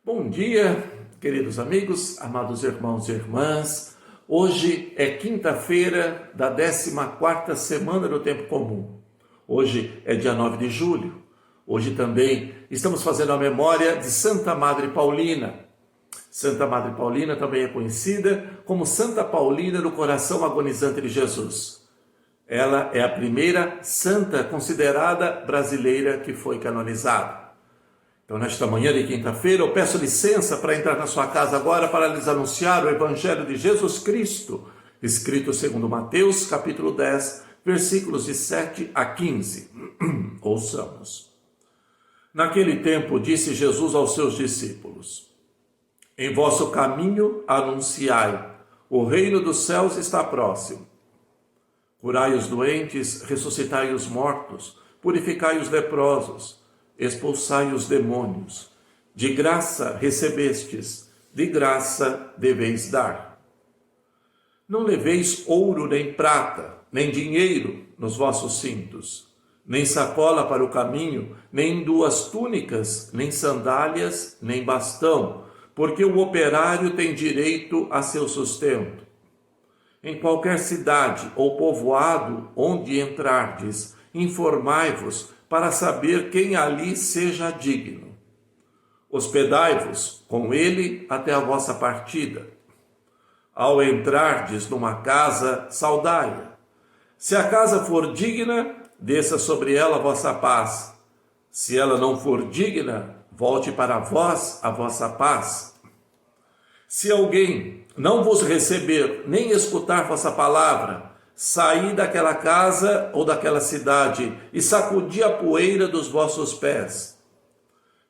Bom dia, queridos amigos, amados irmãos e irmãs. Hoje é quinta-feira da 14ª semana do tempo comum. Hoje é dia 9 de julho. Hoje também estamos fazendo a memória de Santa Madre Paulina. Santa Madre Paulina também é conhecida como Santa Paulina do Coração Agonizante de Jesus. Ela é a primeira santa considerada brasileira que foi canonizada. Então, nesta manhã de quinta-feira, eu peço licença para entrar na sua casa agora para lhes anunciar o Evangelho de Jesus Cristo, escrito segundo Mateus, capítulo 10, versículos de 7 a 15. Ouçamos. Naquele tempo, disse Jesus aos seus discípulos: Em vosso caminho anunciai, o reino dos céus está próximo. Curai os doentes, ressuscitai os mortos, purificai os leprosos, expulsai os demônios. De graça recebestes, de graça deveis dar. Não leveis ouro nem prata, nem dinheiro nos vossos cintos, nem sacola para o caminho, nem 2 túnicas, nem sandálias, nem bastão, porque o operário tem direito a seu sustento. Em qualquer cidade ou povoado onde entrardes, informai-vos para saber quem ali seja digno. Hospedai-vos com ele até a vossa partida. Ao entrardes numa casa, saudai-a. Se a casa for digna, desça sobre ela a vossa paz. Se ela não for digna, volte para vós a vossa paz. Se alguém não vos receber, nem escutar vossa palavra, saí daquela casa ou daquela cidade e sacudi a poeira dos vossos pés.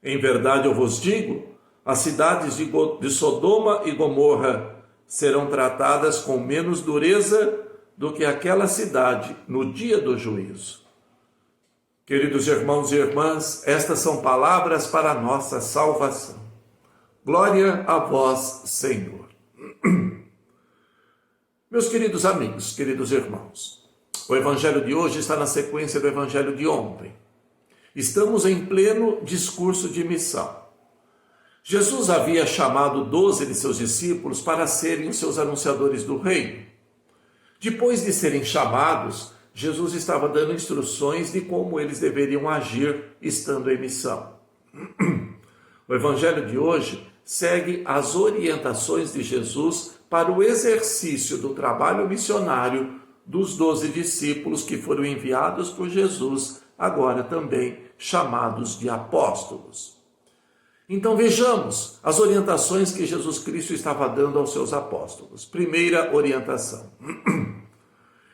Em verdade eu vos digo, as cidades de Sodoma e Gomorra serão tratadas com menos dureza do que aquela cidade no dia do juízo. Queridos irmãos e irmãs, estas são palavras para a nossa salvação. Glória a vós, Senhor. Meus queridos amigos, queridos irmãos, o Evangelho de hoje está na sequência do Evangelho de ontem. Estamos em pleno discurso de missão. Jesus havia chamado 12 de seus discípulos para serem os seus anunciadores do reino. Depois de serem chamados, Jesus estava dando instruções de como eles deveriam agir estando em missão. O Evangelho de hoje segue as orientações de Jesus para o exercício do trabalho missionário dos 12 discípulos que foram enviados por Jesus, agora também chamados de apóstolos. Então vejamos as orientações que Jesus Cristo estava dando aos seus apóstolos. Primeira orientação.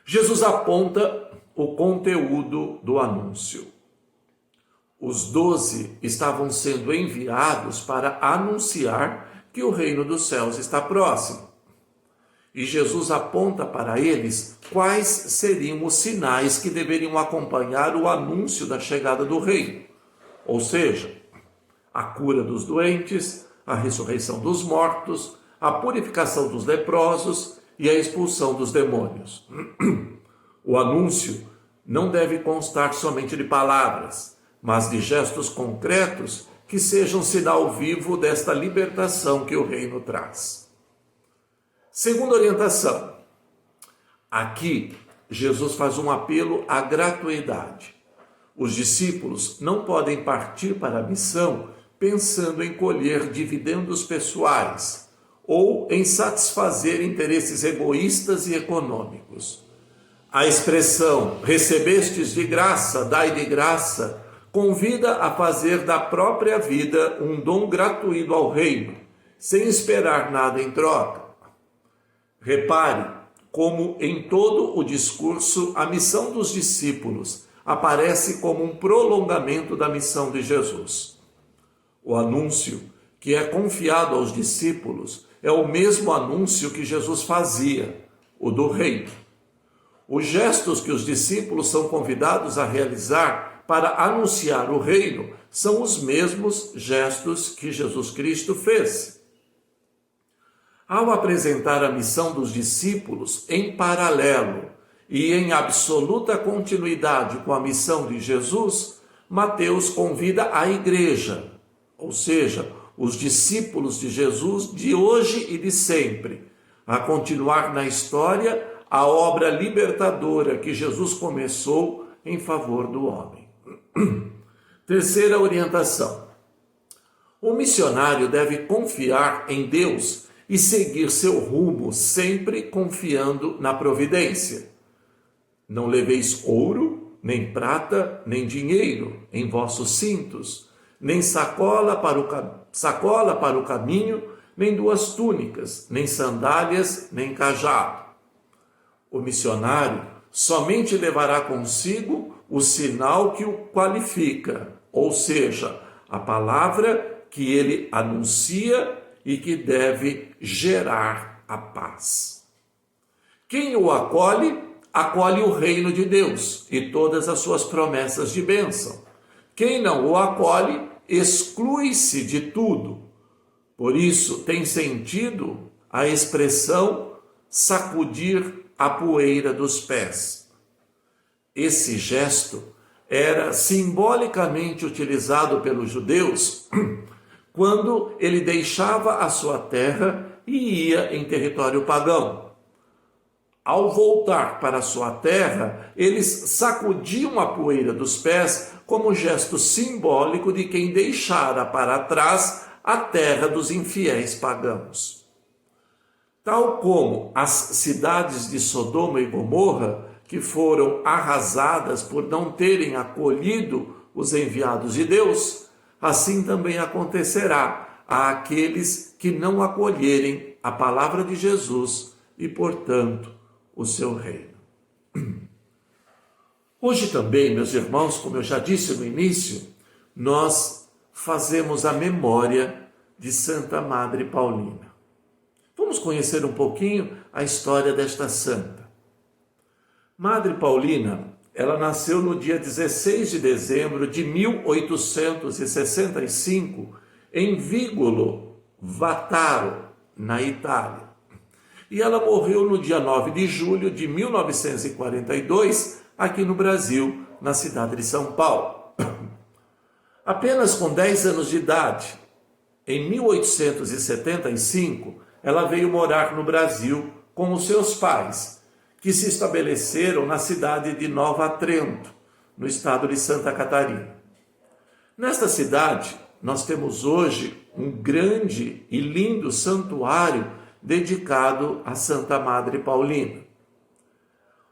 Jesus aponta o conteúdo do anúncio. Os 12 estavam sendo enviados para anunciar que o reino dos céus está próximo. E Jesus aponta para eles quais seriam os sinais que deveriam acompanhar o anúncio da chegada do reino. Ou seja, a cura dos doentes, a ressurreição dos mortos, a purificação dos leprosos e a expulsão dos demônios. O anúncio não deve constar somente de palavras, mas de gestos concretos que sejam sinal vivo desta libertação que o reino traz. Segunda orientação. Aqui, Jesus faz um apelo à gratuidade. Os discípulos não podem partir para a missão pensando em colher dividendos pessoais ou em satisfazer interesses egoístas e econômicos. A expressão recebestes de graça, dai de graça, convida a fazer da própria vida um dom gratuito ao reino, sem esperar nada em troca. Repare como em todo o discurso a missão dos discípulos aparece como um prolongamento da missão de Jesus. O anúncio que é confiado aos discípulos é o mesmo anúncio que Jesus fazia, o do reino. Os gestos que os discípulos são convidados a realizar para anunciar o reino são os mesmos gestos que Jesus Cristo fez. Ao apresentar a missão dos discípulos em paralelo e em absoluta continuidade com a missão de Jesus, Mateus convida a igreja, ou seja, os discípulos de Jesus de hoje e de sempre, a continuar na história a obra libertadora que Jesus começou em favor do homem. Terceira orientação. O missionário deve confiar em Deus e seguir seu rumo, sempre confiando na providência. Não leveis ouro, nem prata, nem dinheiro em vossos cintos, nem sacola para o caminho, nem duas túnicas, nem sandálias, nem cajado. O missionário somente levará consigo o sinal que o qualifica, ou seja, a palavra que ele anuncia e que deve gerar a paz. Quem o acolhe, acolhe o reino de Deus e todas as suas promessas de bênção. Quem não o acolhe, exclui-se de tudo. Por isso tem sentido a expressão sacudir a poeira dos pés. Esse gesto era simbolicamente utilizado pelos judeus quando ele deixava a sua terra e ia em território pagão. Ao voltar para a sua terra, eles sacudiam a poeira dos pés como gesto simbólico de quem deixara para trás a terra dos infiéis pagãos. Tal como as cidades de Sodoma e Gomorra, que foram arrasadas por não terem acolhido os enviados de Deus, assim também acontecerá àqueles que não acolherem a palavra de Jesus e, portanto, o seu reino. Hoje também, meus irmãos, como eu já disse no início, nós fazemos a memória de Santa Madre Paulina. Vamos conhecer um pouquinho a história desta santa. Madre Paulina, ela nasceu no dia 16 de dezembro de 1865 em Vigolo, Vataro, na Itália. E ela morreu no dia 9 de julho de 1942, aqui no Brasil, na cidade de São Paulo. Apenas com 10 anos de idade, em 1875, ela veio morar no Brasil com os seus pais, que se estabeleceram na cidade de Nova Trento, no estado de Santa Catarina. Nesta cidade, nós temos hoje um grande e lindo santuário dedicado a Santa Madre Paulina.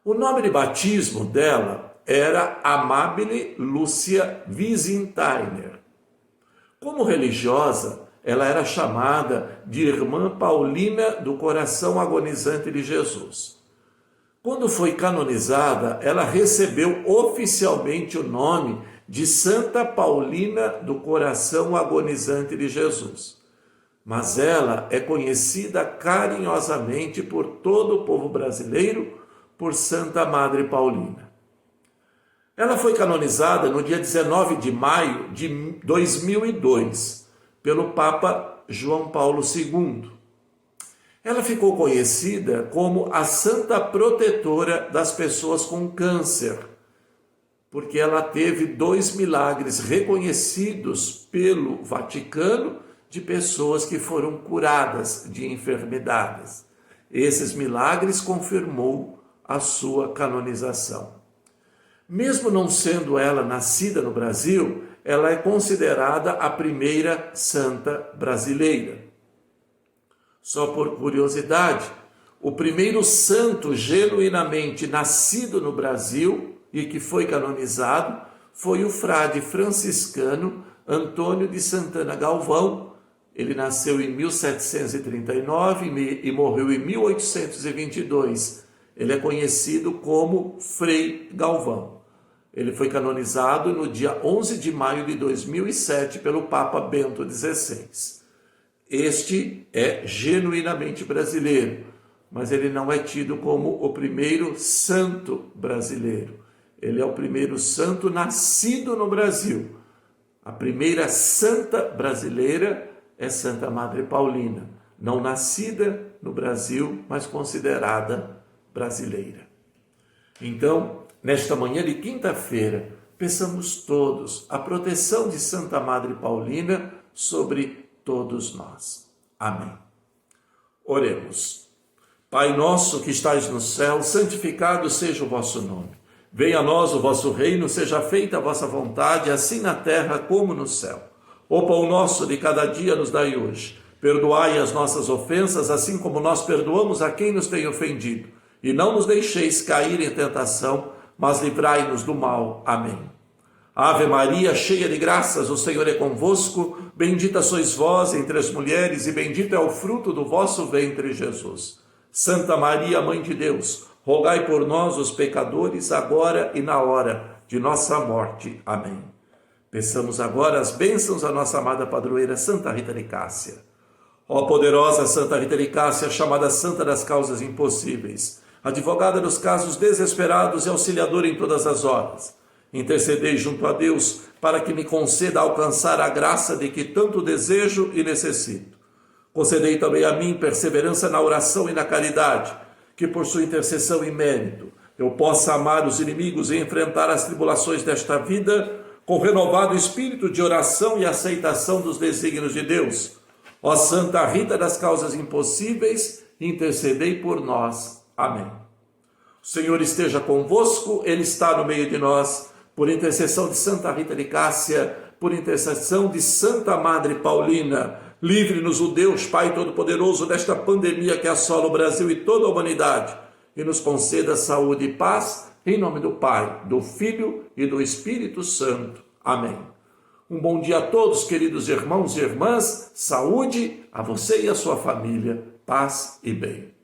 O nome de batismo dela era Amabile Lúcia Wiesentainer. Como religiosa, ela era chamada de Irmã Paulina do Coração Agonizante de Jesus. Quando foi canonizada, ela recebeu oficialmente o nome de Santa Paulina do Coração Agonizante de Jesus. Mas ela é conhecida carinhosamente por todo o povo brasileiro por Santa Madre Paulina. Ela foi canonizada no dia 19 de maio de 2002 pelo Papa João Paulo II. Ela ficou conhecida como a Santa Protetora das pessoas com câncer, porque ela teve 2 milagres reconhecidos pelo Vaticano de pessoas que foram curadas de enfermidades. Esses milagres confirmou a sua canonização. Mesmo não sendo ela nascida no Brasil, ela é considerada a primeira santa brasileira. Só por curiosidade, o primeiro santo genuinamente nascido no Brasil e que foi canonizado foi o frade franciscano Antônio de Santana Galvão. Ele nasceu em 1739 e morreu em 1822. Ele é conhecido como Frei Galvão. Ele foi canonizado no dia 11 de maio de 2007 pelo Papa Bento XVI. Este é genuinamente brasileiro, mas ele não é tido como o primeiro santo brasileiro. Ele é o primeiro santo nascido no Brasil. A primeira santa brasileira é Santa Madre Paulina, não nascida no Brasil, mas considerada brasileira. Então, nesta manhã de quinta-feira, peçamos todos a proteção de Santa Madre Paulina sobre todos nós. Amém. Oremos. Pai nosso que estais no céu, santificado seja o vosso nome. Venha a nós o vosso reino, seja feita a vossa vontade, assim na terra como no céu. O pão nosso de cada dia nos dai hoje. Perdoai as nossas ofensas, assim como nós perdoamos a quem nos tem ofendido. E não nos deixeis cair em tentação, mas livrai-nos do mal. Amém. Ave Maria, cheia de graças, o Senhor é convosco. Bendita sois vós entre as mulheres, e bendito é o fruto do vosso ventre, Jesus. Santa Maria, Mãe de Deus, rogai por nós, os pecadores, agora e na hora de nossa morte. Amém. Peçamos agora as bênçãos à nossa amada padroeira Santa Rita de Cássia. Ó poderosa Santa Rita de Cássia, chamada Santa das Causas Impossíveis, advogada dos casos desesperados e auxiliadora em todas as horas, intercedei junto a Deus para que me conceda alcançar a graça de que tanto desejo e necessito. Concedei também a mim perseverança na oração e na caridade, que por sua intercessão e mérito eu possa amar os inimigos e enfrentar as tribulações desta vida com renovado espírito de oração e aceitação dos desígnios de Deus. Ó Santa Rita das Causas Impossíveis, intercedei por nós. Amém. O Senhor esteja convosco, Ele está no meio de nós. Por intercessão de Santa Rita de Cássia, por intercessão de Santa Madre Paulina, livre-nos o Deus Pai Todo-Poderoso desta pandemia que assola o Brasil e toda a humanidade, e nos conceda saúde e paz, em nome do Pai, do Filho e do Espírito Santo. Amém. Um bom dia a todos, queridos irmãos e irmãs, saúde a você e a sua família, paz e bem.